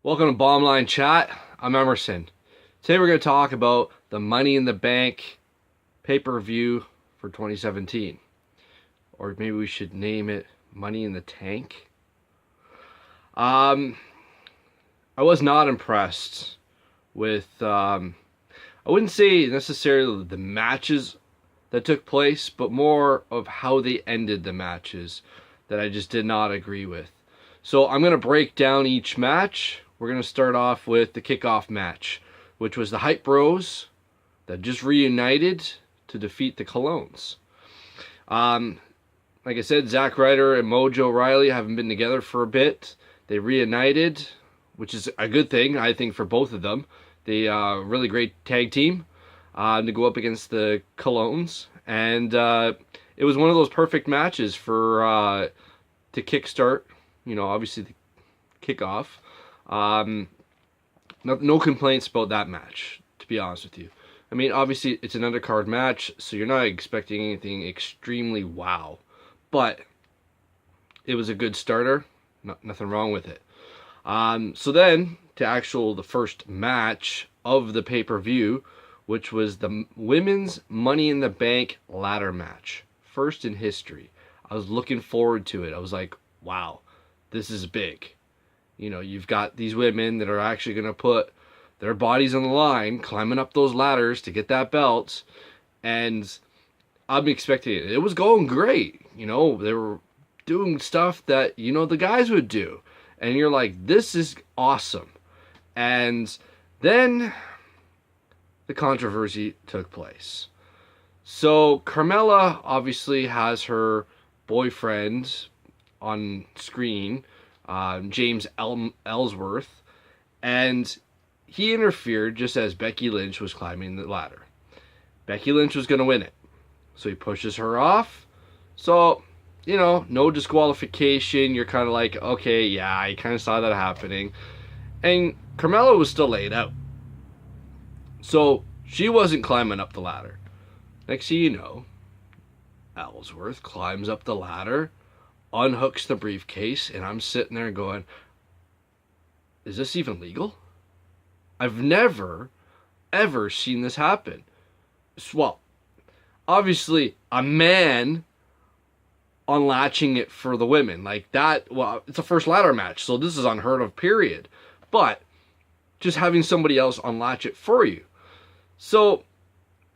Welcome to Bottomline Chat. I'm Emerson. Today we're going to talk about the Money in the Bank pay-per-view for 2017. Or maybe we should name it Money in the Tank. I was not impressed with, I wouldn't say necessarily the matches that took place, but more of how they ended the matches that I just did not agree with. So I'm going to break down each match. We're going to start off with the kickoff match, which was the Hype Bros that just reunited to defeat the Colognes. Like I said, Zack Ryder and Mojo Rawley haven't been together for a bit. They reunited, which is a good thing, I think, for both of them. They really great tag team to go up against the Colognes. And it was one of those perfect matches for to kickstart, obviously the kickoff. No complaints about that match, to be honest with you. I mean, obviously it's an undercard match, so you're not expecting anything extremely wow. But it was a good starter. Nothing wrong with it. So then, to the first match of the pay-per-view, which was the Women's Money in the Bank ladder match. First in history. I was looking forward to it. I was like, wow, this is big. You've got these women that are actually going to put their bodies on the line, climbing up those ladders to get that belt. And I'm expecting it. It was going great. They were doing stuff that, the guys would do. And you're like, this is awesome. And then the controversy took place. So Carmella obviously has her boyfriend on screen, James Ellsworth, and he interfered just as Becky Lynch was climbing the ladder. Becky Lynch was going to win it. So he pushes her off. So, no disqualification. You're kind of like, okay, yeah, I kind of saw that happening. And Carmella was still laid out. So she wasn't climbing up the ladder. Next thing you know, Ellsworth climbs up the ladder, unhooks the briefcase, and I'm sitting there going, is this even legal? I've never, ever seen this happen. Well, obviously, a man unlatching it for the women. Like that, well, it's a first ladder match, so this is unheard of, period. But just having somebody else unlatch it for you. So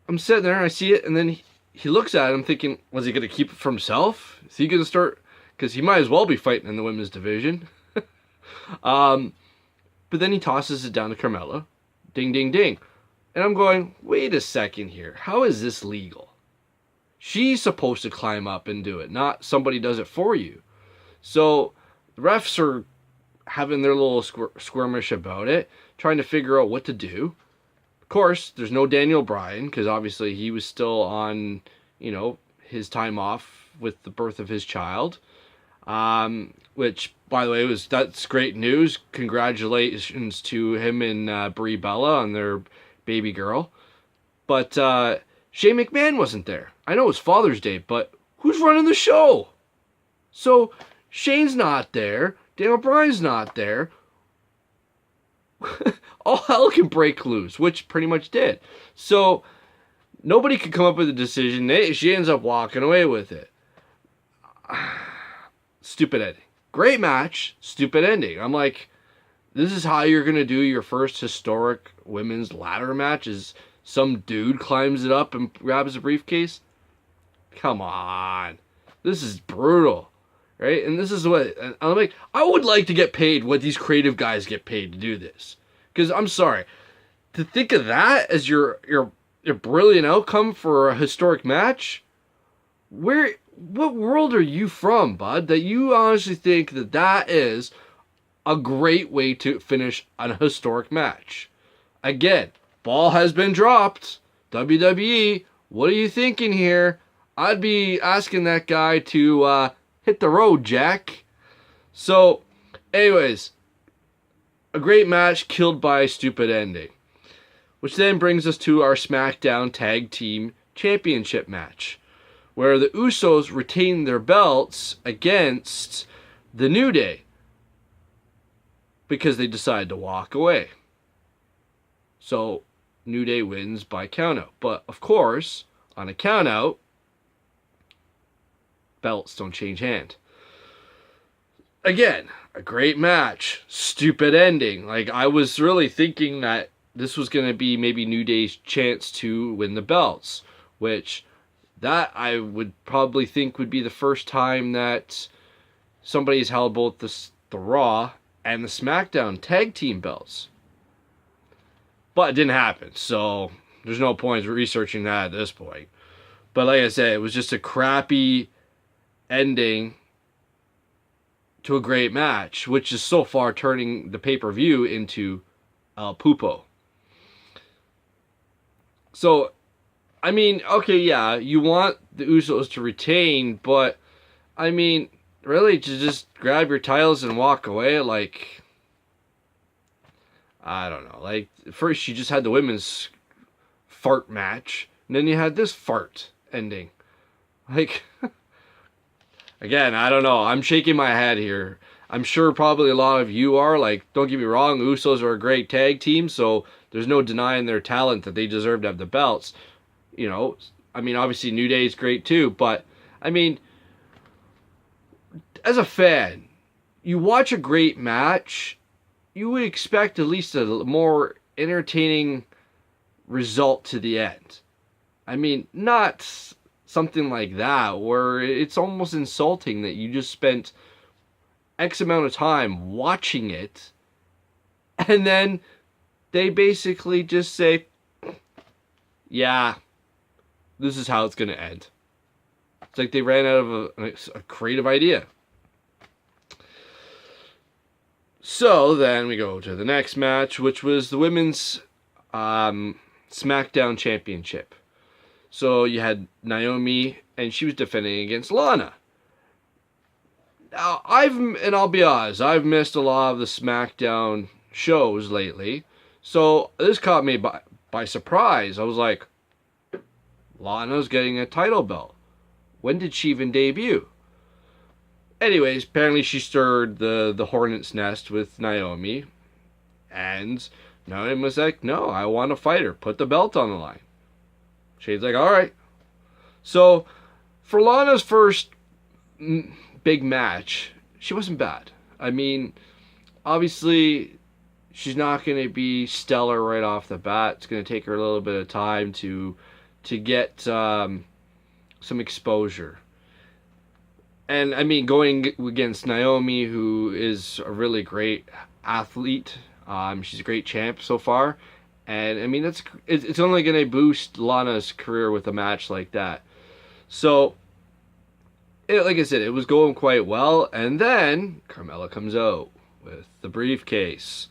I'm sitting there and I see it, and then he looks at it. I'm thinking, was he going to keep it for himself? Is he going to start? Because he might as well be fighting in the women's division. But then he tosses it down to Carmella. Ding, ding, ding. And I'm going, wait a second here. How is this legal? She's supposed to climb up and do it, not somebody does it for you. So the refs are having their little skirmish about it, trying to figure out what to do. Of course, there's no Daniel Bryan, because obviously he was still on, his time off with the birth of his child. Which, by the way, that's great news. Congratulations to him and Brie Bella on their baby girl. But Shane McMahon wasn't there. I know it's Father's Day, but who's running the show? So Shane's not there. Daniel Bryan's not there. All hell can break loose, which pretty much did. So nobody could come up with a decision. She ends up walking away with it. Stupid ending. Great match, stupid ending. I'm like, this is how you're going to do your first historic women's ladder match, is some dude climbs it up and grabs a briefcase? Come on. This is brutal. Right? And this is what, I'm like, I would like to get paid what these creative guys get paid to do this. Because I'm sorry, to think of that as your brilliant outcome for a historic match, what world are you from, bud, that you honestly think that is a great way to finish a historic match? Again, ball has been dropped. WWE, what are you thinking here? I'd be asking that guy to hit the road, Jack. So, anyways, a great match killed by a stupid ending. Which then brings us to our SmackDown Tag Team Championship match, where the Usos retain their belts against the New Day. because they decided to walk away. So New Day wins by countout. But of course, on a countout, belts don't change hand. Again, a great match. Stupid ending. Like, I was really thinking that this was going to be maybe New Day's chance to win the belts, which that I would probably think would be the first time that somebody's held both the Raw and the SmackDown tag team belts. But it didn't happen, so there's no point researching that at this point. But like I said, it was just a crappy ending to a great match, which is so far turning the pay-per-view into El Pupo. So, I mean, okay, yeah, you want the Usos to retain, but, I mean, really, to just grab your titles and walk away, like, I don't know. Like, first you just had the women's fart match, and then you had this fart ending. Like, again, I don't know. I'm shaking my head here. I'm sure probably a lot of you are. Like, don't get me wrong, Usos are a great tag team, so there's no denying their talent, that they deserve to have the belts. You know, I mean, obviously New Day is great too, but, I mean, as a fan, you watch a great match, you would expect at least a more entertaining result to the end. I mean, not something like that, where it's almost insulting that you just spent X amount of time watching it, and then they basically just say, yeah, this is how it's going to end. It's like they ran out of a creative idea. So then we go to the next match, which was the women's SmackDown Championship. So you had Naomi, and she was defending against Lana. Now, I'll be honest, I've missed a lot of the SmackDown shows lately. So this caught me by surprise. I was like, Lana's getting a title belt. When did she even debut? Anyways, apparently she stirred the hornet's nest with Naomi. And Naomi was like, no, I want to fight her. Put the belt on the line. Shane's like, all right. So, for Lana's first big match, she wasn't bad. I mean, obviously, she's not going to be stellar right off the bat. It's going to take her a little bit of time to get some exposure. And, I mean, going against Naomi, who is a really great athlete. She's a great champ so far. And, I mean, it's only going to boost Lana's career with a match like that. So, like I said, it was going quite well. And then Carmella comes out with the briefcase,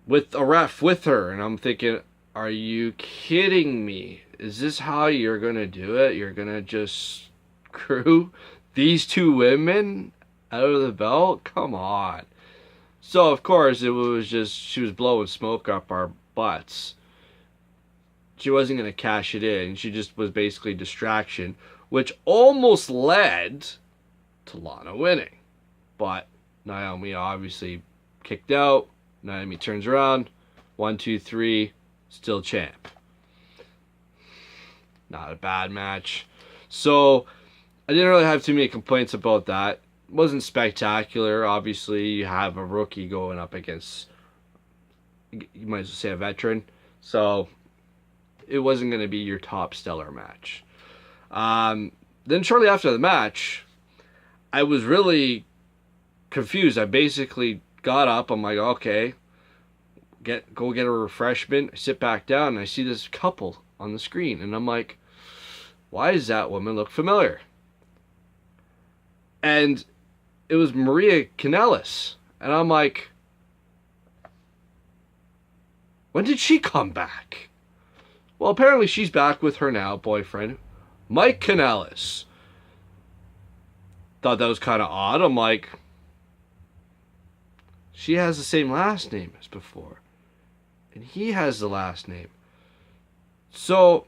with a ref with her. And I'm thinking, are you kidding me? Is this how you're going to do it? You're going to just screw these two women out of the belt? Come on. So, of course, it was just, she was blowing smoke up our butts. She wasn't going to cash it in. She just was basically distraction, which almost led to Lana winning. But Naomi obviously kicked out. Naomi turns around. 1, 2, 3. Still champ. Not a bad match. So, I didn't really have too many complaints about that. It wasn't spectacular. Obviously, you have a rookie going up against, you might as well say, a veteran. So, it wasn't going to be your top stellar match. Then shortly after the match, I was really confused. I basically got up. I'm like, okay, go get a refreshment. I sit back down and I see this couple on the screen. And I'm like, why does that woman look familiar? And it was Maria Kanellis. And I'm like, when did she come back? Well, apparently she's back with her now boyfriend, Mike Kanellis. Thought that was kind of odd. I'm like, she has the same last name as before. And he has the last name. So,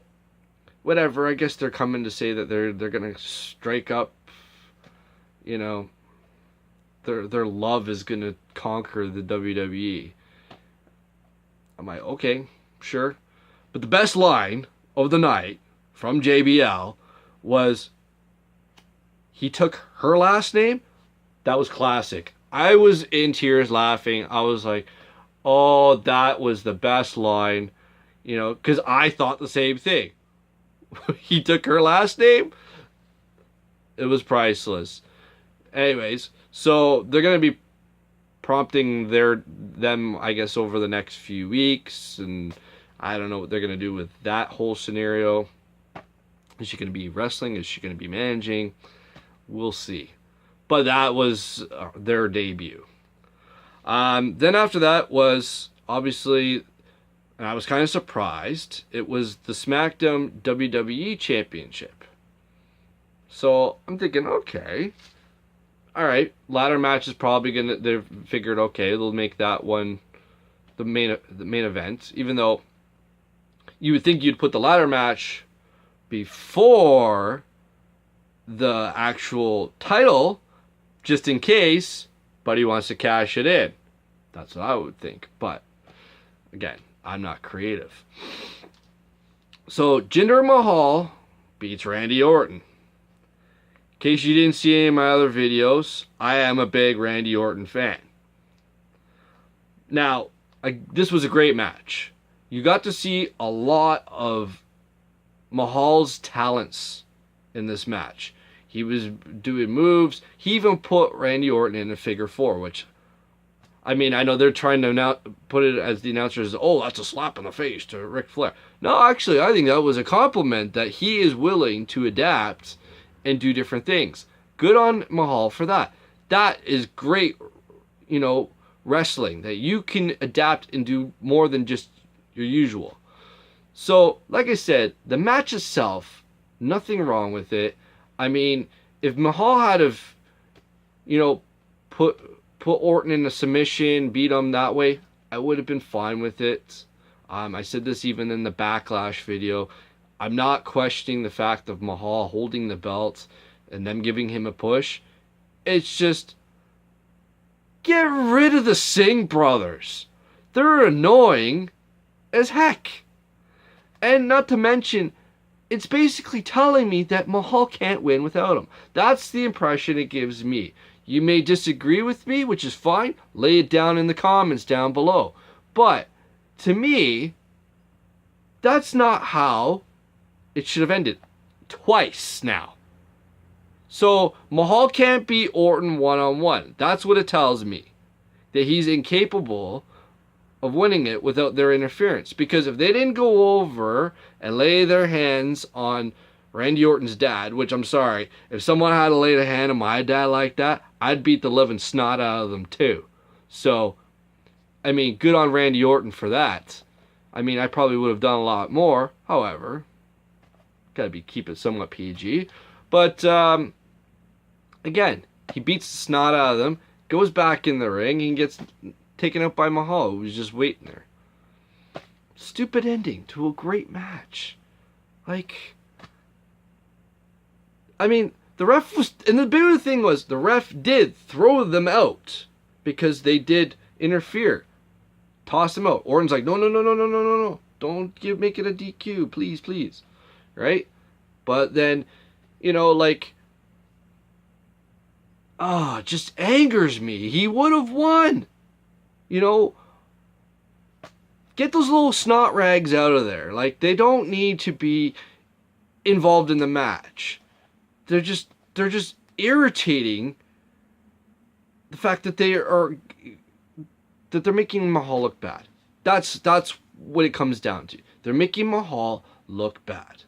whatever. I guess they're coming to say that they're going to strike up, you know, their love is gonna conquer the WWE. I'm like, okay, sure. But the best line of the night from JBL was, he took her last name. That was classic. I was in tears laughing. I was like, oh, that was the best line. You know, because I thought the same thing. He took her last name. It was priceless. Anyways, so they're going to be prompting them, I guess, over the next few weeks. And I don't know what they're going to do with that whole scenario. Is she going to be wrestling? Is she going to be managing? We'll see. But that was their debut. Then after that was, obviously, and I was kind of surprised, it was the SmackDown WWE Championship. So I'm thinking, okay, all right, ladder match is probably gonna. They've figured, okay, they'll make that one the main event. Even though you would think you'd put the ladder match before the actual title, just in case Buddy wants to cash it in. That's what I would think. But again, I'm not creative. So Jinder Mahal beats Randy Orton. In case you didn't see any of my other videos, I am a big Randy Orton fan. Now, this was a great match. You got to see a lot of Mahal's talents in this match. He was doing moves. He even put Randy Orton in a figure four, which, I mean, I know they're trying to put it as the announcers, oh, that's a slap in the face to Ric Flair. No, actually, I think that was a compliment that he is willing to adapt and do different things. Good on Mahal for that. That is great, wrestling, that you can adapt and do more than just your usual. So, like I said, the match itself, nothing wrong with it. I mean, if Mahal had put Orton in a submission, beat him that way, I would have been fine with it. I said this even in the Backlash video. I'm not questioning the fact of Mahal holding the belt and them giving him a push. It's just, get rid of the Singh brothers. They're annoying as heck. And not to mention, it's basically telling me that Mahal can't win without him. That's the impression it gives me. You may disagree with me, which is fine. Lay it down in the comments down below. But, to me, that's not how it should have ended. Twice now. So, Mahal can't beat Orton one-on-one. That's what it tells me. That he's incapable of winning it without their interference. Because if they didn't go over and lay their hands on Randy Orton's dad, which I'm sorry, if someone had to lay a hand on my dad like that, I'd beat the living snot out of them too. So, I mean, good on Randy Orton for that. I mean, I probably would have done a lot more. However, gotta keep it somewhat PG. But, again, he beats the snot out of them, goes back in the ring, and gets taken out by Mahal, who was just waiting there. Stupid ending to a great match. Like, I mean, the ref was, and the bigger thing was, the ref did throw them out because they did interfere. Toss them out. Orton's like, no. Don't make it a DQ, please, please. Right? But then, just angers me. He would have won. Get those little snot rags out of there. Like, they don't need to be involved in the match. They're just irritating. The fact that they're making Mahal look bad. That's what it comes down to. They're making Mahal look bad.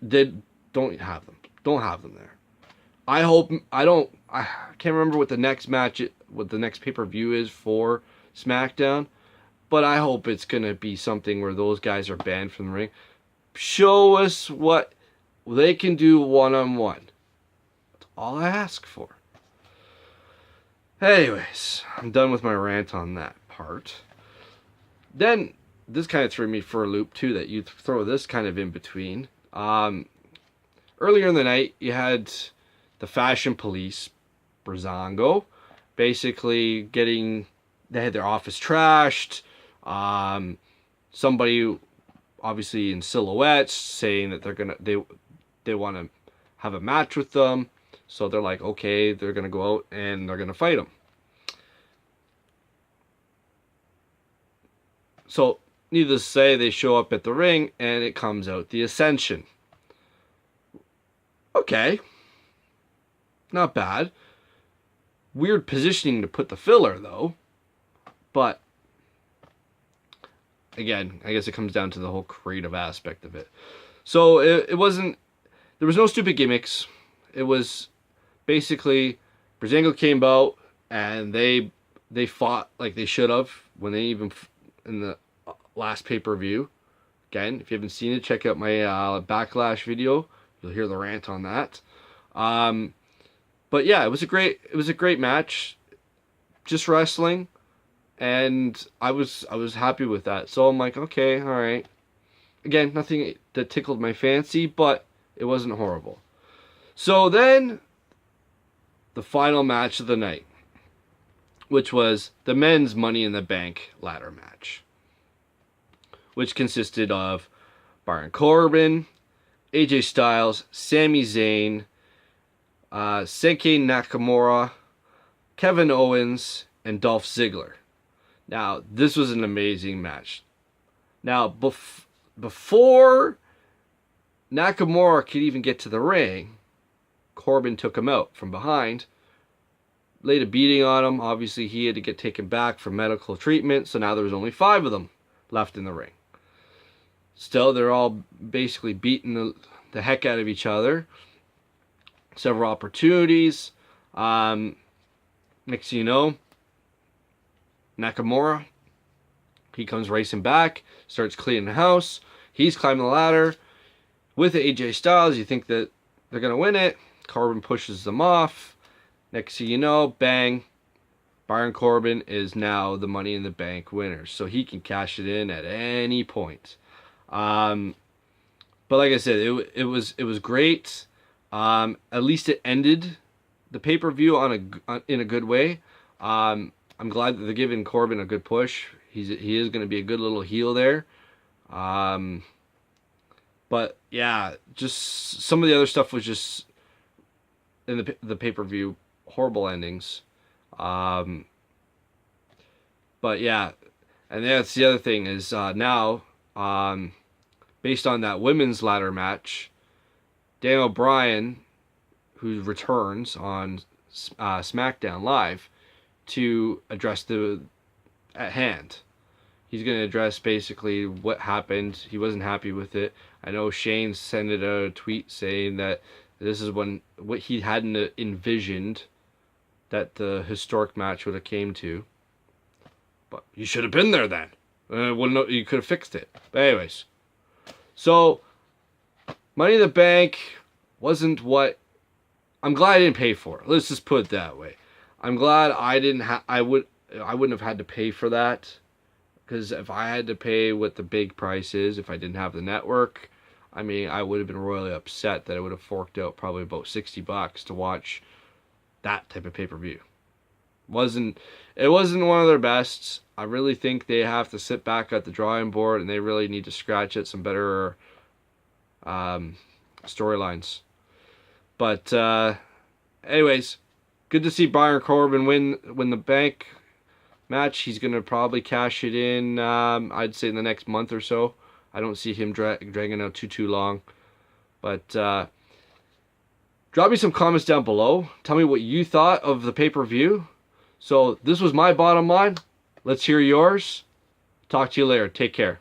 They don't have them. Don't have them there. I can't remember what the next match, what the next pay-per-view is for SmackDown, but I hope it's going to be something where those guys are banned from the ring. Show us what they can do one-on-one. That's all I ask for. Anyways, I'm done with my rant on that part. Then, this kind of threw me for a loop too, that you throw this kind of in between. Earlier in the night, you had the Fashion Police, Breezango, basically they had their office trashed. Somebody obviously in silhouettes saying that they want to have a match with them. So they're like, okay, they're gonna go out and they're gonna fight them. So needless to say, they show up at the ring and it comes out the Ascension. Okay, not bad. Weird positioning to put the filler though, but again, I guess it comes down to the whole creative aspect of it. So it wasn't, there was no stupid gimmicks. It was basically Breezango came out and they fought like they should have when they even in the last pay-per-view. Again, if you haven't seen it, check out my Backlash video. You'll hear the rant on that. But yeah, it was a great match. Just wrestling, and I was happy with that. So I'm like, okay, all right. Again, nothing that tickled my fancy, but it wasn't horrible. So then, the final match of the night, which was the men's Money in the Bank ladder match, which consisted of Baron Corbin, AJ Styles, Sami Zayn, Shinsuke Nakamura, Kevin Owens, and Dolph Ziggler. Now, this was an amazing match. Now, before Nakamura could even get to the ring, Corbin took him out from behind, laid a beating on him. Obviously, he had to get taken back for medical treatment, so now there was only 5 of them left in the ring. Still, they're all basically beating the heck out of each other. Several opportunities. Next thing you know, Nakamura, he comes racing back, starts cleaning the house. He's climbing the ladder with AJ Styles. You think that they're going to win it. Corbin pushes them off. Next thing you know, bang, Baron Corbin is now the Money in the Bank winner. So he can cash it in at any point. But like I said, it was great. At least it ended the pay-per-view in a good way. I'm glad that they're giving Corbin a good push. He is going to be a good little heel there. But yeah, just some of the other stuff was just in the pay-per-view horrible endings. But yeah, and that's the other thing is now based on that women's ladder match, Daniel Bryan, who returns on SmackDown Live to address the at hand. He's going to address basically what happened. He wasn't happy with it. I know Shane sent out a tweet saying that this is what he hadn't envisioned that the historic match would have came to. But you should have been there then. Well, no, you could have fixed it. But anyways, so Money in the Bank wasn't what I'm glad I didn't pay for it. Let's just put it that way. I'm glad I wouldn't have had to pay for that, because if I had to pay what the big price is, if I didn't have the network, I mean, I would have been royally upset that I would have forked out probably about $60 to watch that type of pay-per-view. It wasn't one of their best. I really think they have to sit back at the drawing board and they really need to scratch at some better storylines. But anyways, good to see Baron Corbin win the bank match. He's going to probably cash it in, I'd say in the next month or so. I don't see him dragging out too long. But drop me some comments down below. Tell me what you thought of the pay-per-view. So this was my bottom line. Let's hear yours. Talk to you later. Take care.